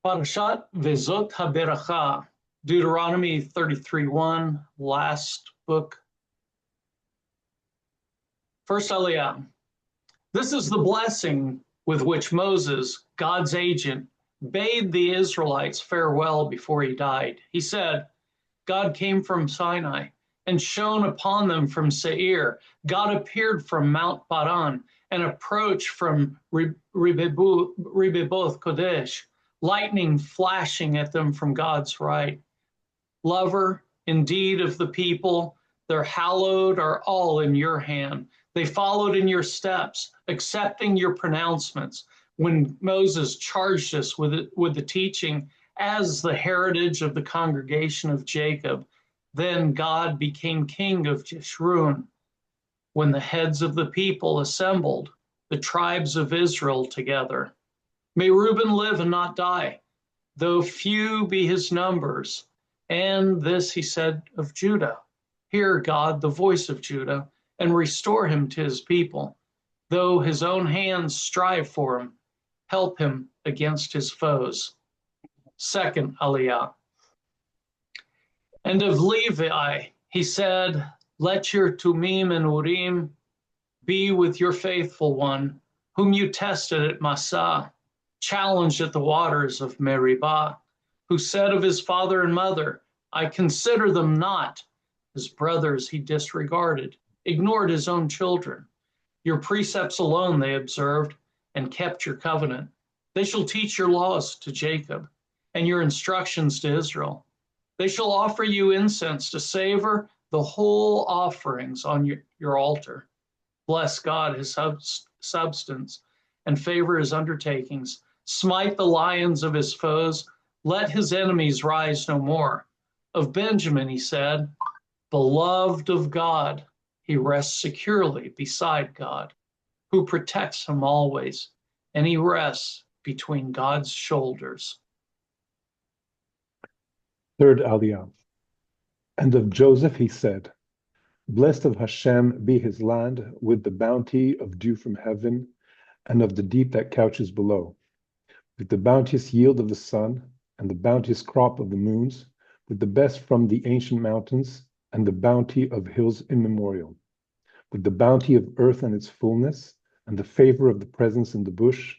Parashat Vezot HaBerakhah, Deuteronomy 33:1, last book. First Aliyah. This is the blessing with which Moses, God's agent, bade the Israelites farewell before he died. He said, God came from Sinai and shone upon them from Seir. God appeared from Mount Paran and approached from Riboth Kodesh, lightning flashing at them from God's right. Lover, indeed, of the people, their hallowed are all in your hand. They followed in your steps, accepting your pronouncements. When Moses charged us with the teaching as the heritage of the congregation of Jacob, then God became king of Jeshurun. When the heads of the people assembled, the tribes of Israel together. May Reuben live and not die, though few be his numbers. And this he said of Judah, hear God, the voice of Judah, and restore him to his people. Though his own hands strive for him, help him against his foes. Second Aliyah. And of Levi, he said, let your Tumim and Urim be with your faithful one, whom you tested at Massah, challenged at the waters of Meribah, who said of his father and mother, I consider them not. His brothers he disregarded, ignored his own children. Your precepts alone they observed and kept your covenant. They shall teach your laws to Jacob and your instructions to Israel. They shall offer you incense to savor the whole offerings on your altar. Bless God his substance and favor his undertakings. Smite the lions of his foes. Let his enemies rise no more. Of Benjamin he said, beloved of God, he rests securely beside God, who protects him always, and he rests between God's shoulders. Third Aliyah. And of Joseph he said, blessed of Hashem be his land with the bounty of dew from heaven and of the deep that couches below, with the bounteous yield of the sun and the bounteous crop of the moons, with the best from the ancient mountains and the bounty of hills immemorial, with the bounty of earth and its fullness and the favor of the presence in the bush.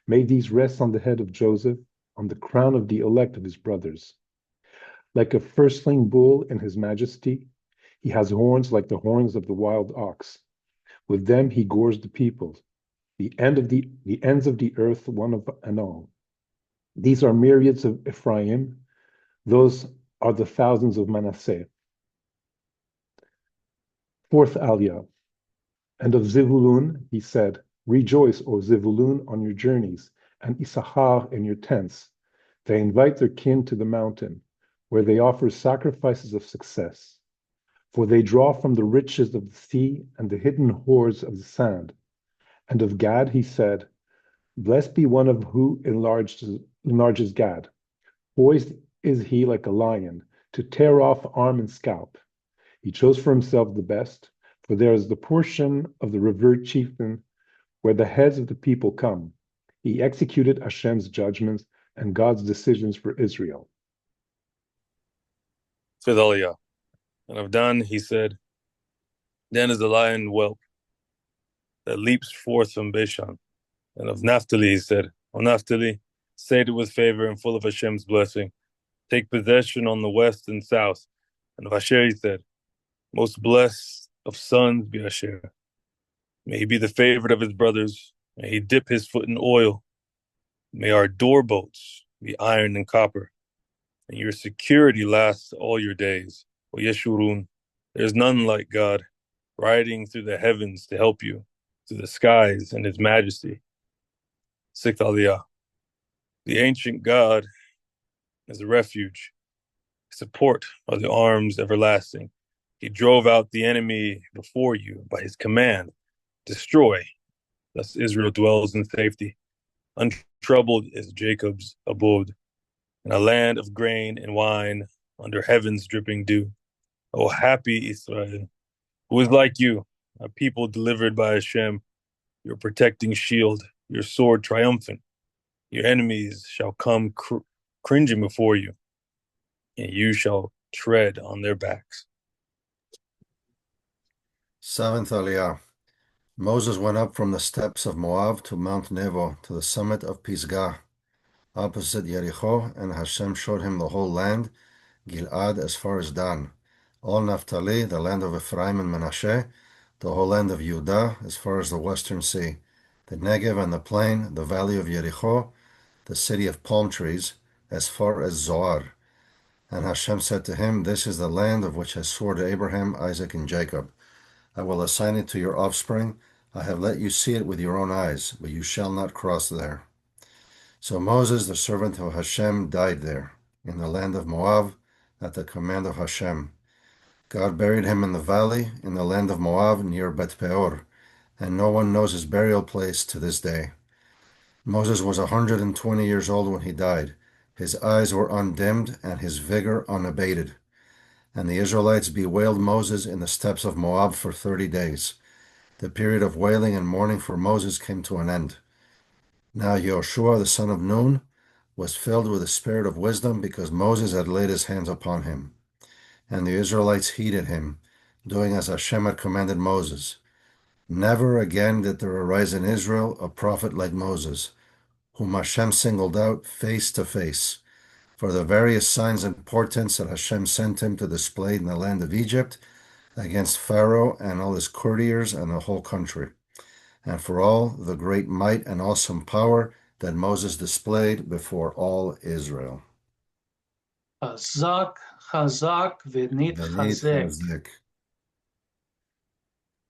May these rest on the head of Joseph, on the crown of the elect of his brothers. Like a firstling bull in his majesty, he has horns like the horns of the wild ox. With them he gores the peoples, the ends of the earth, one of and all. These are myriads of Ephraim, those are the thousands of Manasseh. Fourth Aliyah. And of Zebulun he said, rejoice, O Zebulun, on your journeys, and Issachar in your tents. They invite their kin to the mountain, where they offer sacrifices of success. For they draw from the riches of the sea and the hidden hoards of the sand. And of Gad he said, blessed be one of who enlarges Gad. Poised is he like a lion, to tear off arm and scalp. He chose for himself the best, for there is the portion of the revered chieftain, where the heads of the people come. He executed Hashem's judgments and God's decisions for Israel. Fifth Aliyah. And of Dan he said, Dan is the lion whelp that leaps forth from Bashan. And of Naphtali he said, O Naphtali, sated with favor and full of Hashem's blessing, take possession on the west and south. And of Asher he said, most blessed of sons be Asher. May he be the favorite of his brothers. May he dip his foot in oil. May our doorbolts be iron and copper, and your security lasts all your days. O Yeshurun, there is none like God, riding through the heavens to help you, through the skies and his majesty. Sixth Aliyah. The ancient God is a refuge. Support are the arms everlasting. He drove out the enemy before you by his command. Destroy. Thus Israel dwells in safety. Untroubled is Jacob's abode, in a land of grain and wine, under heaven's dripping dew. O happy Israel, who is like you, a people delivered by Hashem, your protecting shield, your sword triumphant. Your enemies shall come cringing before you, and you shall tread on their backs. Seventh Aliyah. Moses went up from the steppes of Moab to Mount Nebo, to the summit of Pisgah, opposite Jericho, and Hashem showed him the whole land, Gilad as far as Dan, all Naphtali, the land of Ephraim and Manasseh, the whole land of Judah as far as the western sea, the Negev and the plain, the valley of Jericho, the city of palm trees, as far as Zoar. And Hashem said to him, This is the land of which I swore to Abraham, Isaac, and Jacob. I will assign it to your offspring. I have let you see it with your own eyes, but you shall not cross there. So Moses, the servant of Hashem, died there, in the land of Moab, at the command of Hashem. God buried him in the valley, in the land of Moab, near Bet Peor, and no one knows his burial place to this day. Moses was 120 years old when he died. His eyes were undimmed, and his vigor unabated. And the Israelites bewailed Moses in the steppes of Moab for 30 days. The period of wailing and mourning for Moses came to an end. Now Joshua, the son of Nun, was filled with the spirit of wisdom because Moses had laid his hands upon him. And the Israelites heeded him, doing as Hashem had commanded Moses. Never again did there arise in Israel a prophet like Moses, whom Hashem singled out face to face, for the various signs and portents that Hashem sent him to display in the land of Egypt against Pharaoh and all his courtiers and the whole country, and for all the great might and awesome power that Moses displayed before all Israel. Chazak, chazak, v'nit chazek.